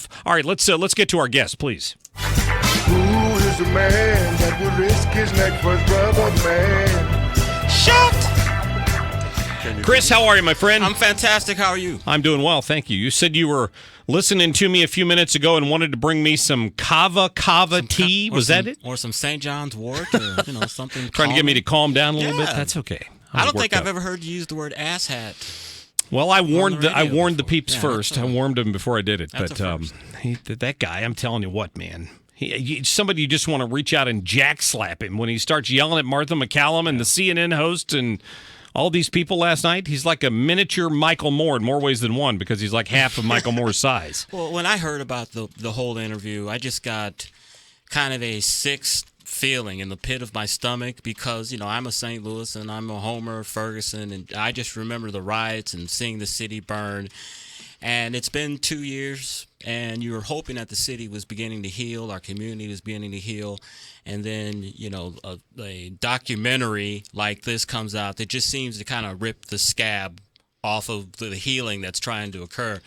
stuff. All right, let's get to our guest, please. Who is the man that would risk his neck for his brother, man? Shut! Chris, how are you, my friend? I'm fantastic. How are you? I'm doing well, thank you. You said you were listening to me a few minutes ago and wanted to bring me some kava tea. Was that it? Or some St. John's wort, or something. Trying to get me to calm down a little bit? Yeah. That's okay. I don't think I've ever heard you use the word asshat. Well, I warned the peeps Yeah, first. I warned them before I did it. That's But that guy, I'm telling you what, man. Somebody you just want to reach out and jack slap him when he starts yelling at Martha McCallum and the CNN host and all these people last night. He's like a miniature Michael Moore in more ways than one because he's like half of Michael Moore's size. Well, when I heard about the whole interview, I just got kind of a sick feeling in the pit of my stomach because, I'm a St. Louis and I'm a homer, Ferguson, and I just remember the riots and seeing the city burn. And it's been 2 years, and you were hoping that the city was beginning to heal, our community was beginning to heal, and then, a documentary like this comes out that just seems to kind of rip the scab off of the healing that's trying to occur.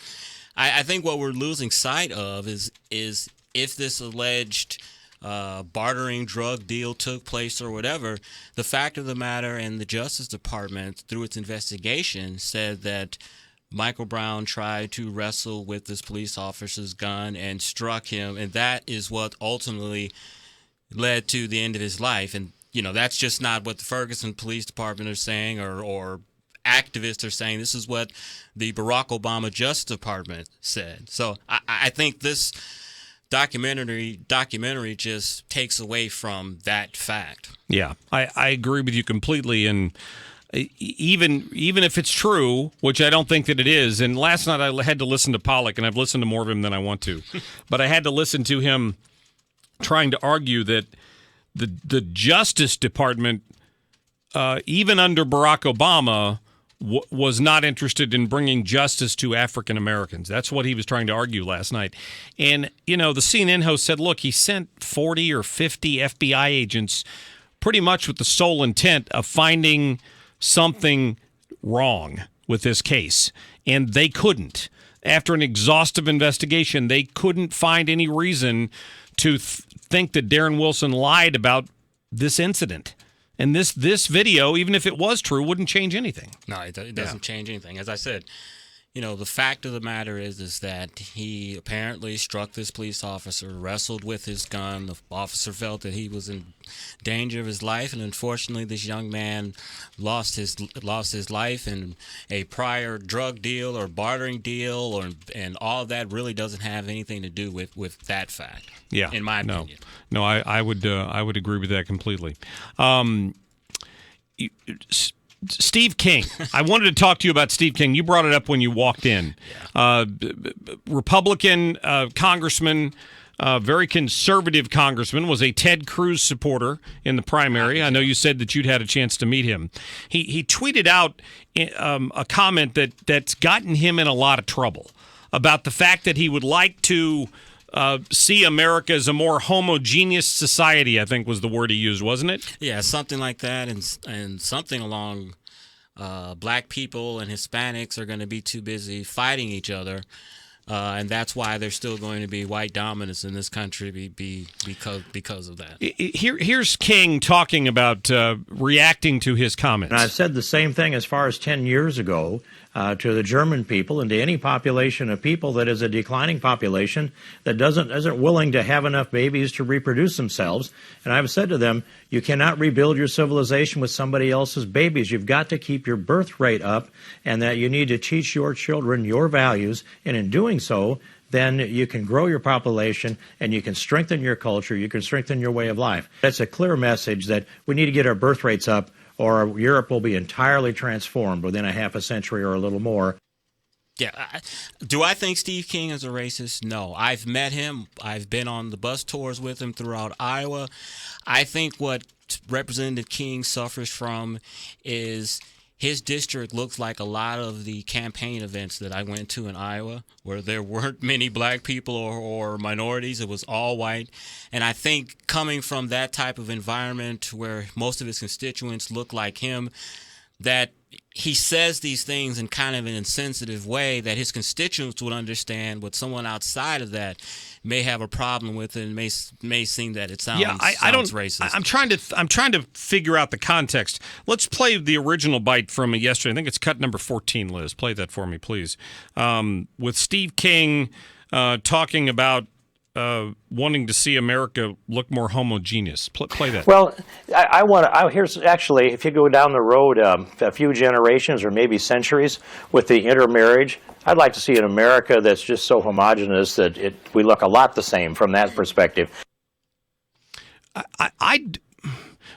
I think what we're losing sight of is if this alleged bartering drug deal took place or whatever, the fact of the matter, and the Justice Department, through its investigation, said that Michael Brown tried to wrestle with this police officer's gun and struck him, and that is what ultimately led to the end of his life. And, that's just not what the Ferguson Police Department are saying or activists are saying. This is what the Barack Obama Justice Department said. So I think this documentary just takes away from that fact. Yeah, I agree with you completely, and even if it's true, which I don't think that it is, and last night I had to listen to Pollack, and I've listened to more of him than I want to, but I had to listen to him trying to argue that the Justice Department, even under Barack Obama, was not interested in bringing justice to African Americans. That's what he was trying to argue last night. And, the CNN host said, look, he sent 40 or 50 FBI agents pretty much with the sole intent of finding something wrong with this case. And they couldn't. After an exhaustive investigation, they couldn't find any reason to think that Darren Wilson lied about this incident. And this video, even if it was true, wouldn't change anything. No, it doesn't change anything. As I said, the fact of the matter is that he apparently struck this police officer, wrestled with his gun. The officer felt that he was in danger of his life, and unfortunately, this young man lost his life in a prior drug deal or bartering deal, and all of that really doesn't have anything to do with that fact. Yeah, in my opinion. No, I would agree with that completely. Steve King. I wanted to talk to you about Steve King. You brought it up when you walked in. Yeah. Republican congressman, very conservative congressman, was a Ted Cruz supporter in the primary. I know you said that you'd had a chance to meet him. He tweeted out a comment that's gotten him in a lot of trouble about the fact that he would like to see America as a more homogeneous society, I think was the word he used, wasn't it? Yeah, something like that, and something along black people and Hispanics are going to be too busy fighting each other, and that's why there's still going to be white dominance in this country because of that. Here's King talking about reacting to his comments. And I've said the same thing as far as 10 years ago to the German people and to any population of people that is a declining population that isn't willing to have enough babies to reproduce themselves. And I've said to them, you cannot rebuild your civilization with somebody else's babies. You've got to keep your birth rate up, and that you need to teach your children your values. And in doing so, then you can grow your population and you can strengthen your culture, you can strengthen your way of life. That's a clear message that we need to get our birth rates up, or Europe will be entirely transformed within a half a century or a little more. Yeah. Do I think Steve King is a racist? No. I've met him. I've been on the bus tours with him throughout Iowa. I think what Representative King suffers from is his district looks like a lot of the campaign events that I went to in Iowa, where there weren't many black people or minorities. It was all white. And I think coming from that type of environment where most of his constituents look like him, that he says these things in kind of an insensitive way that his constituents would understand, but someone outside of that may have a problem with it and may seem that it sounds, I don't. racist. I'm trying to figure out the context. Let's play the original bite from yesterday. I think it's cut number 14. Liz, play that for me, please. With Steve King talking about wanting to see America look more homogeneous. Play that. Well, here's actually, if you go down the road a few generations or maybe centuries with the intermarriage, I'd like to see an America that's just so homogenous that we look a lot the same from that perspective.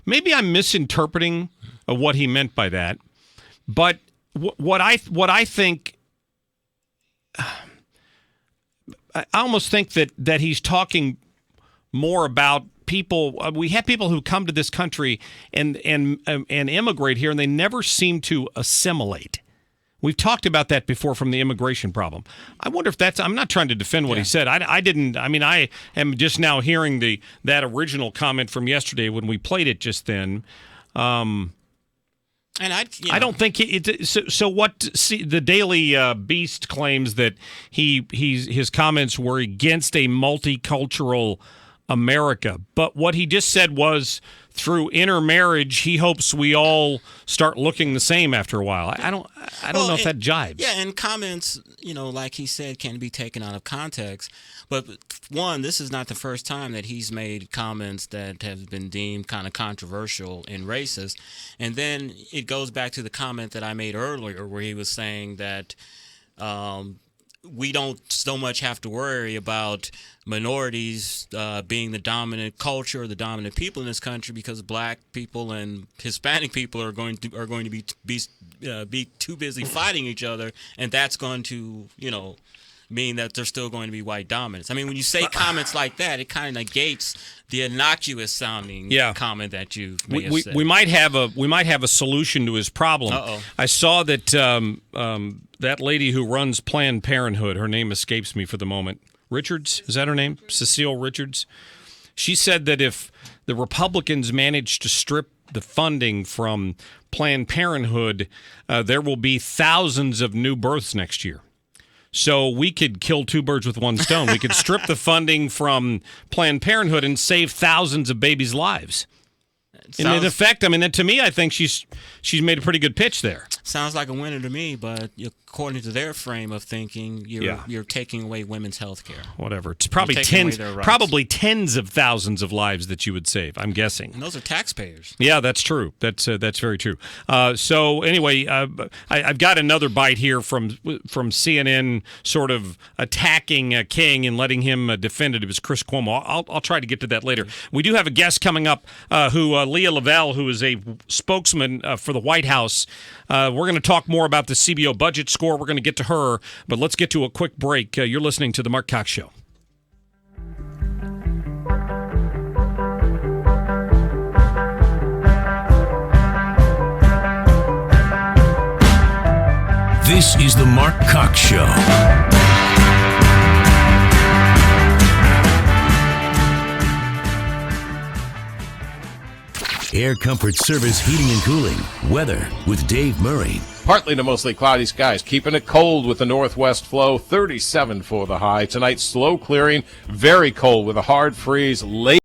Maybe I'm misinterpreting what he meant by that, but what I think. I almost think that he's talking more about people. We have people who come to this country and immigrate here, and they never seem to assimilate. We've talked about that before from the immigration problem. I wonder if that's. I'm not trying to defend what he said. I didn't. I mean, I am just now hearing that original comment from yesterday when we played it just then. And I don't think so. What the Daily Beast claims that his comments were against a multicultural America, but what he just said was through intermarriage, he hopes we all start looking the same after a while. I don't know if that jibes. Yeah, and comments, like he said, can be taken out of context. But one, this is not the first time that he's made comments that have been deemed kind of controversial and racist. And then it goes back to the comment that I made earlier where he was saying that we don't so much have to worry about minorities being the dominant culture or the dominant people in this country because Black people and Hispanic people are going to be too busy fighting each other, and that's going to mean that there's still going to be white dominance. I mean, when you say comments like that, it kind of negates the innocuous sounding comment that you may have said. We might have a solution to his problem. Uh-oh. I saw that that lady who runs Planned Parenthood, her name escapes me for the moment. Richards, is that her name? Cecile Richards. She said that if the Republicans manage to strip the funding from Planned Parenthood, there will be thousands of new births next year. So we could kill two birds with one stone. We could strip the funding from Planned Parenthood and save thousands of babies' lives. And in effect, I mean, to me, I think she's made a pretty good pitch there. Sounds like a winner to me, but according to their frame of thinking, you're taking away women's health care. Whatever. It's probably tens of thousands of lives that you would save, I'm guessing. And those are taxpayers. Yeah, that's true. That's very true. So anyway, I've got another bite here from CNN sort of attacking King and letting him defend it. It was Chris Cuomo. I'll try to get to that later. We do have a guest coming up who Leah Lavelle, who is a spokesman for the White House. We're going to talk more about the CBO budget score. We're going to get to her, but let's get to a quick break. You're listening to The Marc Cox Show. This is The Marc Cox Show. Air Comfort Service Heating and Cooling. Weather with Dave Murray. Partly to mostly cloudy skies, keeping it cold with the northwest flow, 37 for the high. Tonight, slow clearing, very cold with a hard freeze late.